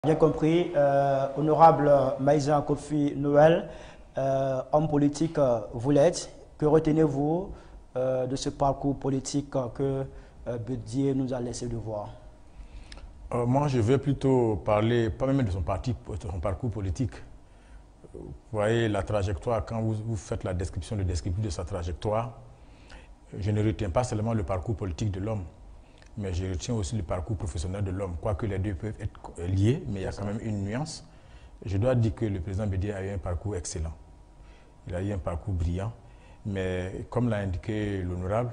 Bien compris, honorable Maïsa Kofi Noël, homme politique, vous l'êtes. Que retenez-vous de ce parcours politique que Bédié nous a laissé de voir? Moi, je vais plutôt parler, pas même de son parcours politique. Vous voyez la trajectoire, quand vous faites la description, le descriptif de sa trajectoire, je ne retiens pas seulement le parcours politique de l'homme, mais je retiens aussi le parcours professionnel de l'homme. Quoique les deux peuvent être liés, mais il y a quand même une nuance. Je dois dire que le président Bédié a eu un parcours excellent. Il a eu un parcours brillant, mais comme l'a indiqué l'honorable,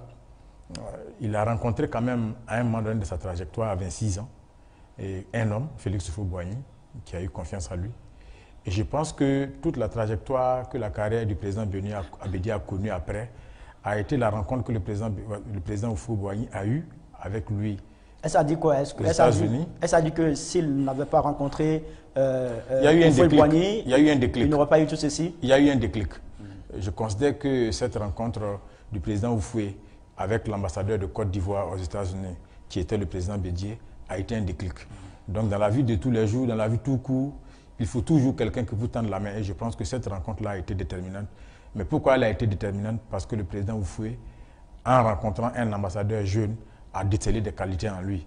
il a rencontré quand même à un moment donné de sa trajectoire, à 26 ans, et un homme, Félix Houphouët-Boigny, qui a eu confiance en lui. Et je pense que toute la trajectoire que la carrière du président Bédié a connue après a été la rencontre que le président Houphouët-Boigny a eue avec lui. Elle s'est dit quoi? Elle s'est dit que s'il n'avait pas rencontré Houphouët-Boigny, il n'aurait pas eu tout ceci? Il y a eu un déclic. Je considère que cette rencontre du président Houphouët avec l'ambassadeur de Côte d'Ivoire aux États-Unis, qui était le président Bédié, a été un déclic. Donc dans la vie de tous les jours, dans la vie tout court, il faut toujours quelqu'un qui vous tende la main. Et je pense que cette rencontre-là a été déterminante. Mais pourquoi elle a été déterminante? Parce que le président Houphouët, en rencontrant un ambassadeur jeune, a décelé des qualités en lui.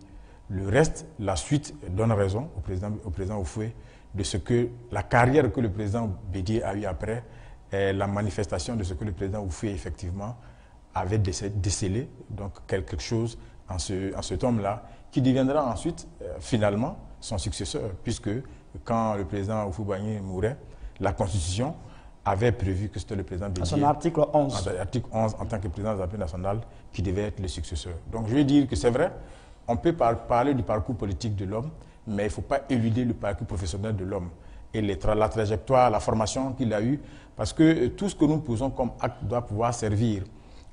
Le reste, la suite, donne raison au président Houphouët de ce que la carrière que le président Bédié a eue après est la manifestation de ce que le président Houphouët, effectivement, avait décelé, donc quelque chose en cet homme-là, qui deviendra ensuite, finalement, son successeur, puisque quand le président Houphouët-Boigny mourait, la Constitution avait prévu que c'était le président Bédié, son article 11. Article 11, en tant que président de l'Assemblée nationale, qui devait être le successeur. Donc je veux dire que c'est vrai, on peut parler du parcours politique de l'homme, mais il ne faut pas éluder le parcours professionnel de l'homme et la trajectoire, la formation qu'il a eue, parce que tout ce que nous posons comme acte doit pouvoir servir.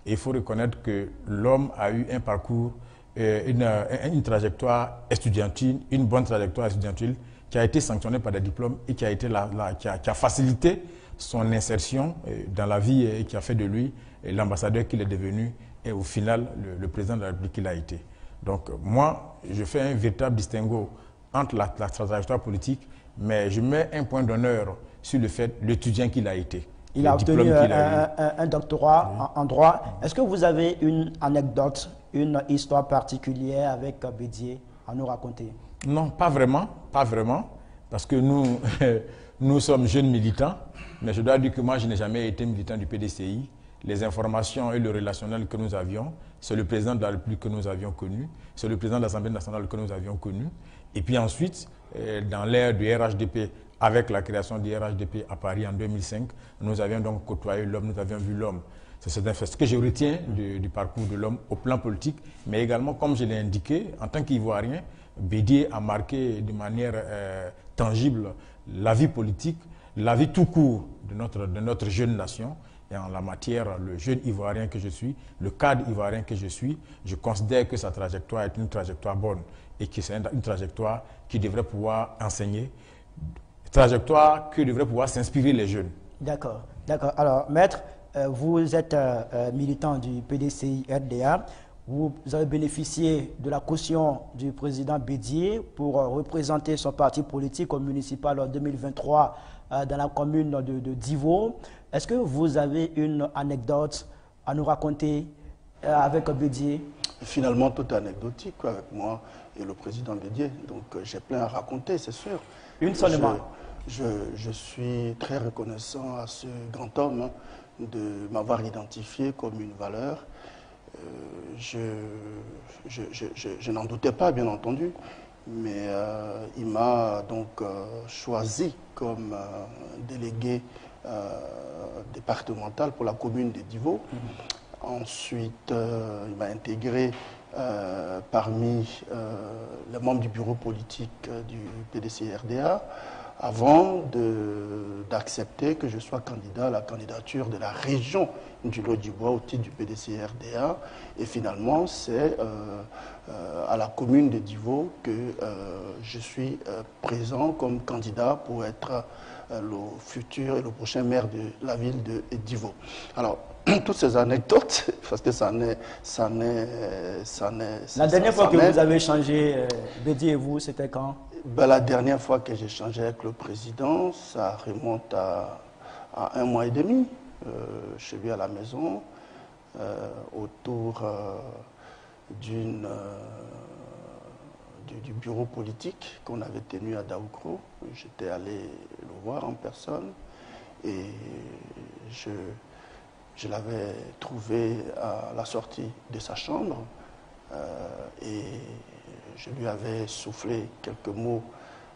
Et il faut reconnaître que l'homme a eu un parcours, une trajectoire estudiantine, une bonne trajectoire estudiantine, qui a été sanctionnée par des diplômes et qui a facilité son insertion dans la vie et qui a fait de lui l'ambassadeur qu'il est devenu et au final le président de la République qu'il a été. Donc moi, je fais un véritable distinguo entre la trajectoire politique, mais je mets un point d'honneur sur le fait l'étudiant qu'il a été. Il a obtenu un doctorat en droit. Est-ce que vous avez une anecdote, une histoire particulière avec Bédié à nous raconter? Non, pas vraiment, parce que nous, nous sommes jeunes militants, mais je dois dire que moi, je n'ai jamais été militant du PDCI. Les informations et le relationnel que nous avions, c'est le président de la République que nous avions connu, c'est le président de l'Assemblée nationale que nous avions connu. Et puis ensuite, dans l'ère du RHDP, avec la création du RHDP à Paris en 2005, nous avions donc côtoyé l'homme, nous avions vu l'homme. C'est ce que je retiens du parcours de l'homme au plan politique, mais également, comme je l'ai indiqué, en tant qu'Ivoirien, Bédié a marqué de manière tangible la vie politique, la vie tout court de notre jeune nation. Et en la matière, le jeune Ivoirien que je suis, le cadre Ivoirien que je suis, je considère que sa trajectoire est une trajectoire bonne et que c'est une trajectoire qui devrait pouvoir enseigner, trajectoire qui devrait pouvoir s'inspirer les jeunes. D'accord, d'accord. Alors, maître, vous êtes militant du PDCI-RDA. Vous avez bénéficié de la caution du président Bédié pour représenter son parti politique au municipal en 2023 dans la commune de Divo. Est-ce que vous avez une anecdote à nous raconter avec Bédié? Finalement, tout est anecdotique avec moi et le président Bédié. Donc, j'ai plein à raconter, c'est sûr. Une seulement. Je suis très reconnaissant à ce grand homme de m'avoir identifié comme une valeur. Je n'en doutais pas, bien entendu, mais il m'a donc choisi comme délégué départemental pour la commune de Divo. Ensuite, il m'a intégré parmi les membres du bureau politique du PDCI-RDA avant d'accepter que je sois candidat à la candidature de la région du Lot-du-Bois au titre du PDCI-RDA. Et finalement, c'est à la commune de Divo que je suis présent comme candidat pour être le futur et le prochain maire de la ville de Divo. Alors, toutes ces anecdotes, parce que ça n'est... La dernière fois que vous avez échangé, Bédié et vous, c'était quand? La dernière fois que j'ai échangé avec le président, ça remonte à 1 mois et demi, chez lui à la maison, autour du bureau politique qu'on avait tenu à Daoukro. J'étais allé le voir en personne et je l'avais trouvé à la sortie de sa chambre et je lui avais soufflé quelques mots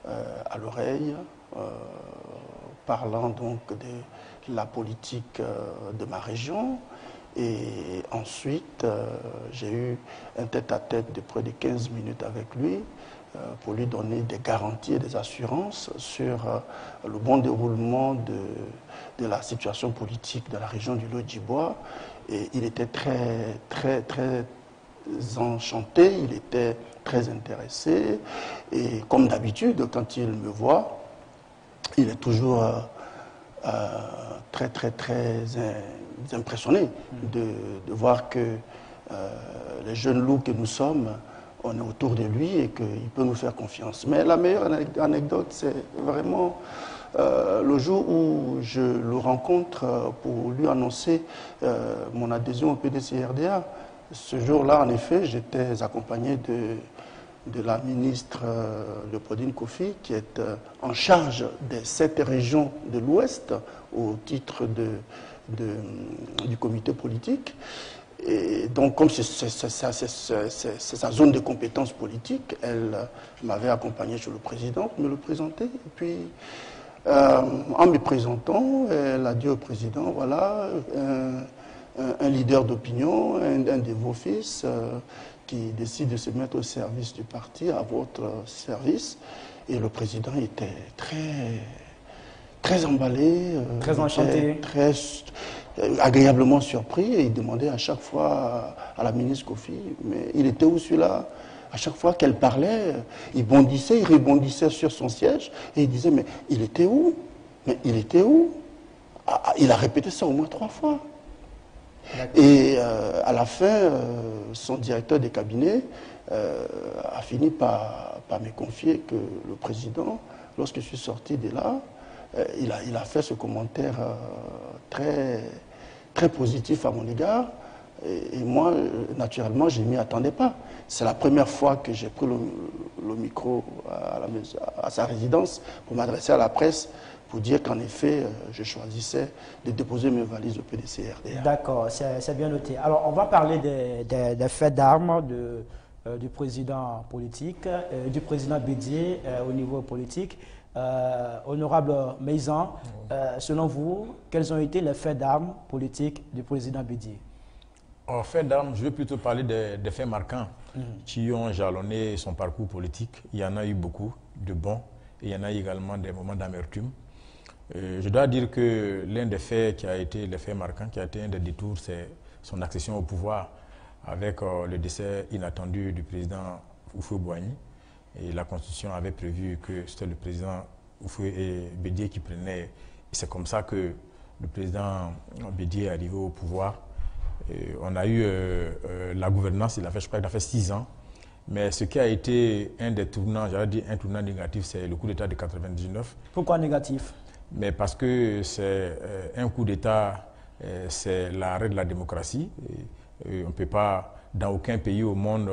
à l'oreille, parlant donc de la politique de ma région. Et ensuite, j'ai eu un tête-à-tête de près de 15 minutes avec lui pour lui donner des garanties et des assurances sur le bon déroulement de la situation politique de la région du Lodjibois. Et il était très, très, très enchanté, il était très intéressé. Et comme d'habitude, quand il me voit, il est toujours très, très, très impressionné de voir que les jeunes loups que nous sommes, on est autour de lui et qu'il peut nous faire confiance. Mais la meilleure anecdote, c'est vraiment le jour où je le rencontre pour lui annoncer mon adhésion au PDC-RDA. Ce jour-là, en effet, j'étais accompagné de la ministre Léopoldine Kofi, qui est en charge des 7 régions de l'Ouest au titre du comité politique. Et donc, comme c'est sa zone de compétence politique, elle m'avait accompagné chez le président pour me le présenter. Et puis, en me présentant, elle a dit au président, voilà, un leader d'opinion, un de vos fils qui décide de se mettre au service du parti, à votre service. Et le président était très emballé, très enchanté, très agréablement surpris, et il demandait à chaque fois à la ministre Kofi, mais il était où celui-là? À chaque fois qu'elle parlait, il bondissait, il rebondissait sur son siège, et il disait, mais il était où? Mais il était où? Il a répété ça au moins 3 fois. Et à la fin, son directeur de cabinet a fini par me confier que le président, lorsque je suis sorti de là, il a fait ce commentaire très, très positif à mon égard. Et moi, naturellement, je ne m'y attendais pas. C'est la première fois que j'ai pris le micro à sa résidence pour m'adresser à la presse, pour dire qu'en effet, je choisissais de déposer mes valises au PDC-RDA. D'accord, c'est bien noté. Alors, on va parler des faits d'armes du président politique, du président Bédié au niveau politique. Honorable Meizan, selon vous, quels ont été les faits d'armes politiques du président Bédié? En fait d'armes, je vais plutôt parler des faits marquants qui ont jalonné son parcours politique. Il y en a eu beaucoup de bons et il y en a eu également des moments d'amertume. Je dois dire que l'un des faits qui a été les faits marquants, qui a été un des détours, c'est son accession au pouvoir avec le décès inattendu du président Houphouët-Boigny. Et la Constitution avait prévu que c'était le président Bédié qui prenait. Et c'est comme ça que le président Bédié est arrivé au pouvoir. Et on a eu la gouvernance, je crois qu'il a fait 6 ans. Mais ce qui a été un des tournants, j'allais dire un tournant négatif, c'est le coup d'État de 99. Pourquoi négatif? Mais parce que c'est un coup d'État, c'est l'arrêt de la démocratie. Et on ne peut pas, dans aucun pays au monde,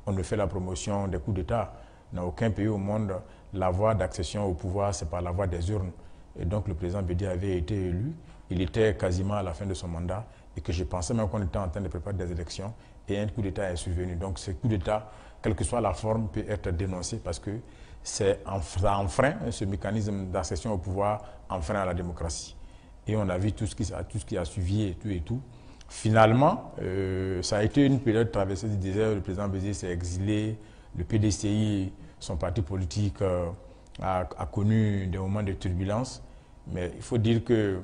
on ne fait la promotion des coups d'État. Dans aucun pays au monde, la voie d'accession au pouvoir, c'est par la voie des urnes. Et donc le président Bédié avait été élu. Il était quasiment à la fin de son mandat et que je pensais même qu'on était en train de préparer des élections et un coup d'État est survenu. Donc ce coup d'État, quelle que soit la forme, peut être dénoncé parce que ça enfreint ce mécanisme d'accession au pouvoir, enfreint à la démocratie. Et on a vu tout ce qui a suivi et tout. Finalement, ça a été une période traversée du désert. Le président Bédié s'est exilé. Le PDCI, son parti politique, a connu des moments de turbulence. Mais il faut dire que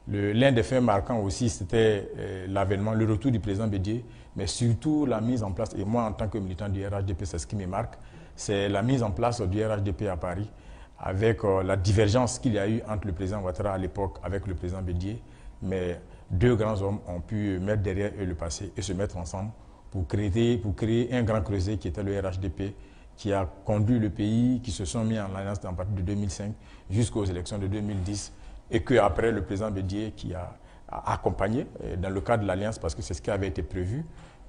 l'un des faits marquants aussi, c'était l'avènement, le retour du président Bédié, mais surtout la mise en place, et moi en tant que militant du RHDP, c'est ce qui me marque, c'est la mise en place du RHDP à Paris, avec la divergence qu'il y a eu entre le président Ouattara à l'époque avec le président Bédié, mais 2 grands hommes ont pu mettre derrière eux le passé et se mettre ensemble pour créer un grand creuset qui était le RHDP, qui a conduit le pays, qui se sont mis en alliance à partir de 2005 jusqu'aux élections de 2010, et qu'après le président Bédié qui a accompagné dans le cadre de l'alliance, parce que c'est ce qui avait été prévu,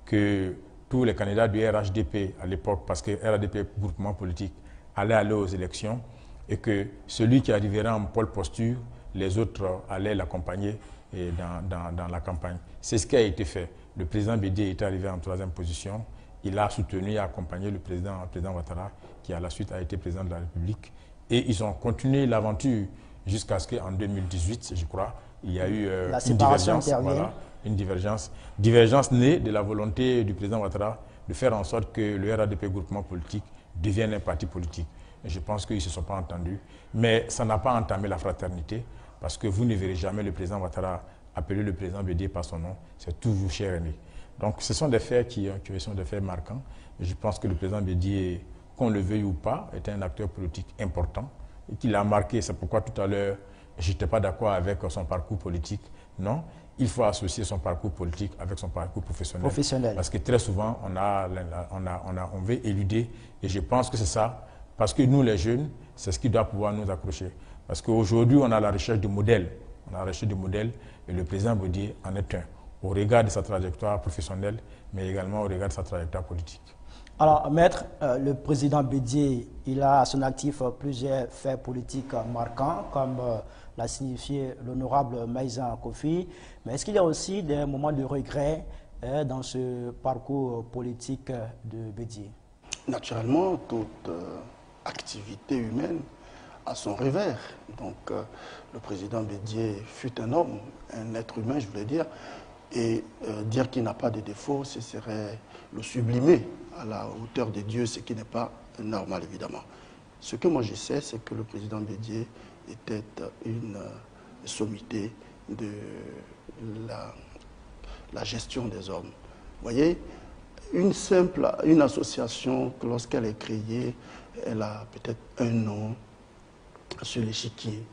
que tous les candidats du RHDP à l'époque, parce que RHDP, groupement politique, allaient aller aux élections, et que celui qui arriverait en pole posture, les autres allaient l'accompagner dans la campagne. C'est ce qui a été fait. Le président Bédié est arrivé en 3e position. Il a soutenu et accompagné le président Ouattara, qui à la suite a été président de la République. Et ils ont continué l'aventure jusqu'à ce qu'en 2018, je crois, il y a eu une divergence. Voilà, une divergence née de la volonté du président Ouattara de faire en sorte que le RHDP, groupement politique, devienne un parti politique. Et je pense qu'ils ne se sont pas entendus. Mais ça n'a pas entamé la fraternité, parce que vous ne verrez jamais le président Ouattara appeler le président Bédié par son nom. C'est toujours cher aîné. Donc ce sont des faits qui sont des faits marquants. Et je pense que le président Bédié, qu'on le veuille ou pas, est un acteur politique important et qu'il a marqué. C'est pourquoi tout à l'heure, je n'étais pas d'accord avec son parcours politique. Non, il faut associer son parcours politique avec son parcours professionnel. Parce que très souvent, on veut éluder. Et je pense que c'est ça. Parce que nous, les jeunes, c'est ce qui doit pouvoir nous accrocher. Parce qu'aujourd'hui, on a la recherche de modèles. On a la recherche de modèles et le président Bédié en est un, au regard de sa trajectoire professionnelle, mais également au regard de sa trajectoire politique. Alors, maître, le président Bédié, il a à son actif plusieurs faits politiques marquants, comme l'a signifié l'honorable Maïsan Kofi. Mais est-ce qu'il y a aussi des moments de regret dans ce parcours politique de Bédié? Naturellement, toute activité humaine a son revers. Donc, le président Bédié fut un homme, un être humain, je voulais dire, et dire qu'il n'a pas de défauts, ce serait le sublimer à la hauteur de Dieu, ce qui n'est pas normal, évidemment. Ce que moi je sais, c'est que le président Bédié était une sommité de la gestion des hommes. Vous voyez, une association, lorsqu'elle est créée, elle a peut-être un nom sur l'échiquier.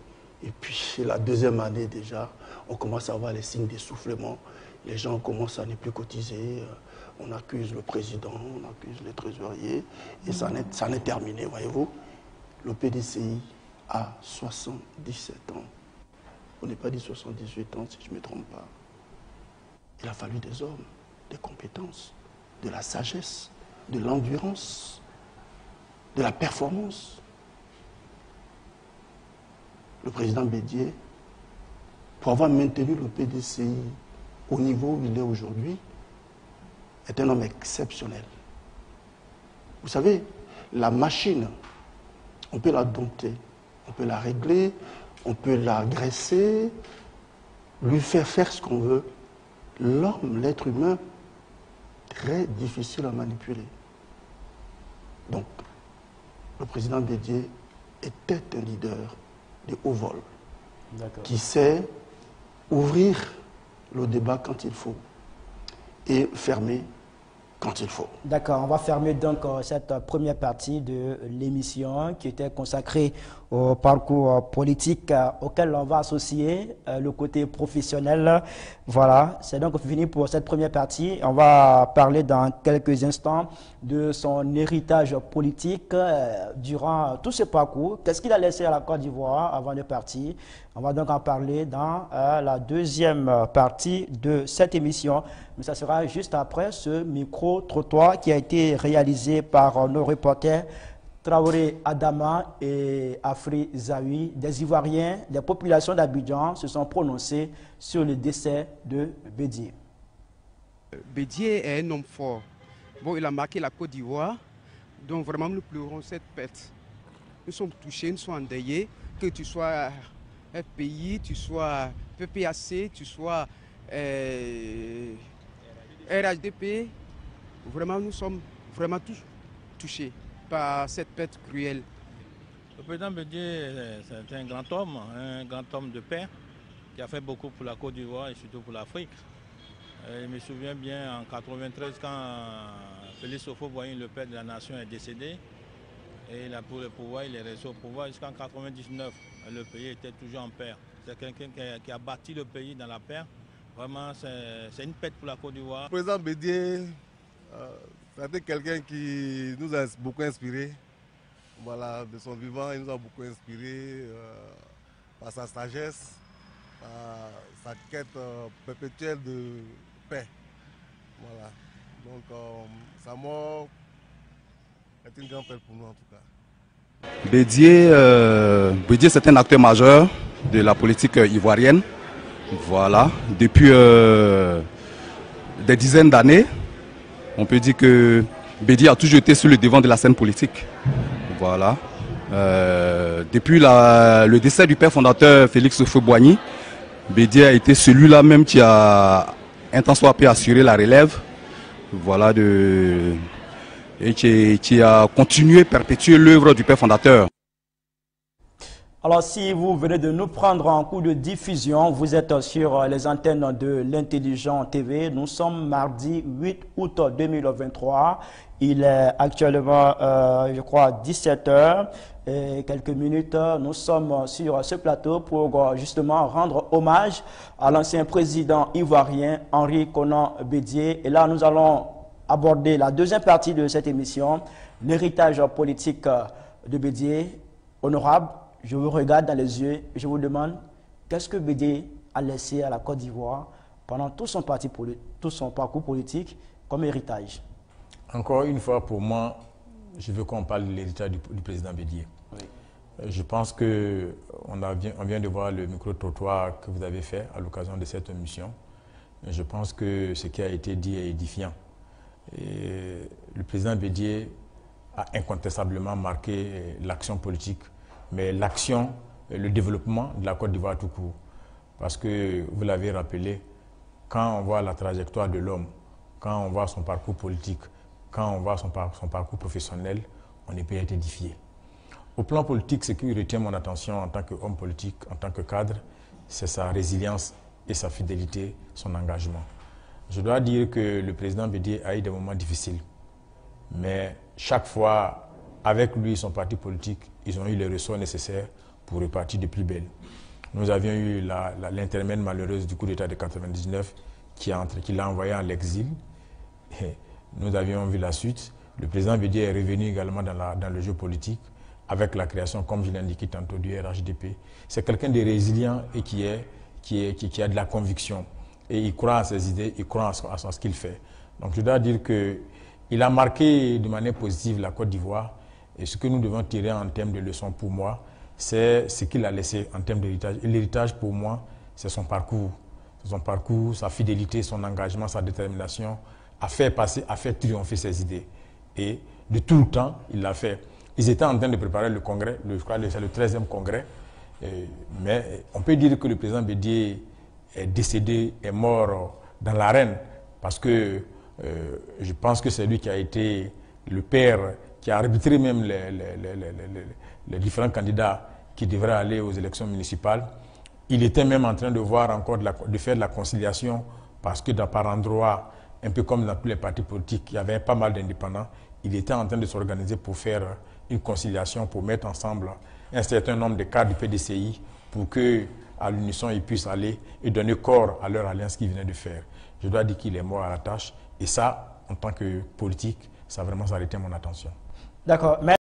Et puis, la deuxième année déjà, on commence à avoir les signes d'essoufflement. Les gens commencent à ne plus cotiser. On accuse le président, on accuse les trésoriers. Et ça en est terminé, voyez-vous. Le PDCI a 77 ans. On n'est pas dit 78 ans, si je ne me trompe pas. Il a fallu des hommes, des compétences, de la sagesse, de l'endurance, de la performance. Le président Bédié, pour avoir maintenu le PDCI au niveau où il est aujourd'hui, est un homme exceptionnel. Vous savez, la machine, on peut la dompter, on peut la régler, on peut la graisser, lui faire faire ce qu'on veut. L'homme, l'être humain, très difficile à manipuler. Donc, le président Bédié était un leader de haut vol, qui sait ouvrir le débat quand il faut et fermer quand il faut. D'accord, on va fermer donc cette première partie de l'émission qui était consacrée au parcours politique auquel on va associer le côté professionnel. Voilà, c'est donc fini pour cette première partie. On va parler dans quelques instants de son héritage politique durant tout ce parcours. Qu'est-ce qu'il a laissé à la Côte d'Ivoire avant de partir? On va donc en parler dans la deuxième partie de cette émission. Mais ça sera juste après ce micro-trottoir qui a été réalisé par nos reporters Traoré Adama et Afri Zawi. Des Ivoiriens, des populations d'Abidjan se sont prononcés sur le décès de Bédié. Bédié est un homme fort. Bon, il a marqué la Côte d'Ivoire, donc vraiment nous pleurons cette perte. Nous sommes touchés, nous sommes endeuillés, que tu sois FPI, tu sois PPAC, tu sois RHDP. Vraiment, nous sommes vraiment tous touchés par cette perte cruelle. Le président Bédié, c'est un grand homme de paix, qui a fait beaucoup pour la Côte d'Ivoire et surtout pour l'Afrique. Je me souviens bien en 1993 quand Félix Houphouët-Boigny, le père de la nation, est décédé. Et il a pris le pouvoir, il est resté au pouvoir jusqu'en 1999. Le pays était toujours en paix. C'est quelqu'un qui a bâti le pays dans la paix. Vraiment, c'est une perte pour la Côte d'Ivoire. Le président Bédié C'était quelqu'un qui nous a beaucoup inspiré. Voilà, de son vivant, il nous a beaucoup inspiré par sa sagesse, par sa quête perpétuelle de paix. Voilà. Donc, sa mort est une grande perte pour nous en tout cas. Bédié, c'est un acteur majeur de la politique ivoirienne. Voilà. Depuis des dizaines d'années, on peut dire que Bédié a toujours été sur le devant de la scène politique. Voilà. Depuis le décès du père fondateur Félix Houphouët-Boigny, Bédié a été celui-là même qui a un temps soit peu assuré la relève. Voilà, et qui a continué, perpétuer l'œuvre du père fondateur. Alors, si vous venez de nous prendre en cours de diffusion, vous êtes sur les antennes de l'Intelligent TV. Nous sommes mardi 8 août 2023. Il est actuellement, je crois, 17 h et quelques minutes. Nous sommes sur ce plateau pour justement rendre hommage à l'ancien président ivoirien Henri Konan Bédié. Et là, nous allons aborder la deuxième partie de cette émission, l'héritage politique de Bédié. Honorable, je vous regarde dans les yeux et je vous demande, qu'est-ce que Bédié a laissé à la Côte d'Ivoire pendant tout son parcours politique comme héritage? Encore une fois, pour moi, je veux qu'on parle de l'héritage du président Bédié. Oui. Je pense qu'on vient de voir le micro-trottoir que vous avez fait à l'occasion de cette émission. Je pense que ce qui a été dit est édifiant. Et le président Bédié a incontestablement marqué l'action politique, mais l'action, le développement de la Côte d'Ivoire tout court. Parce que, vous l'avez rappelé, quand on voit la trajectoire de l'homme, quand on voit son parcours politique, quand on voit son parcours professionnel, on ne peut être édifié. Au plan politique, ce qui retient mon attention en tant qu'homme politique, en tant que cadre, c'est sa résilience et sa fidélité, son engagement. Je dois dire que le président Bédié a eu des moments difficiles, mais chaque fois, avec lui et son parti politique, ils ont eu les ressources nécessaires pour repartir de plus belle. Nous avions eu l'intermède malheureuse du coup d'État de 1999 qui l'a envoyé en l'exil. Nous avions vu la suite. Le président Bédié est revenu également dans le jeu politique avec la création, comme je l'ai indiqué tantôt, du RHDP. C'est quelqu'un de résilient et qui a de la conviction. Et il croit à ses idées, il croit à ce qu'il fait. Donc je dois dire qu'il a marqué de manière positive la Côte d'Ivoire. Et ce que nous devons tirer en termes de leçons pour moi, c'est ce qu'il a laissé en termes d'héritage. Et l'héritage pour moi, c'est son parcours. Son parcours, sa fidélité, son engagement, sa détermination à faire triompher ses idées. Et de tout le temps, il l'a fait. Ils étaient en train de préparer le congrès, je crois que c'est le 13e congrès. Mais on peut dire que le président Bédié est décédé, est mort dans l'arène, parce que je pense que c'est lui qui a été le père, qui a arbitré même les différents candidats qui devraient aller aux élections municipales. Il était même en train de voir encore de faire de la conciliation, parce que par endroits, un peu comme dans tous les partis politiques, il y avait pas mal d'indépendants. Il était en train de s'organiser pour faire une conciliation, pour mettre ensemble un certain nombre de cadres du PDCI pour qu'à l'unisson, ils puissent aller et donner corps à leur alliance qu'ils venaient de faire. Je dois dire qu'il est mort à la tâche. Et ça, en tant que politique, ça a vraiment arrêté mon attention. D'accord.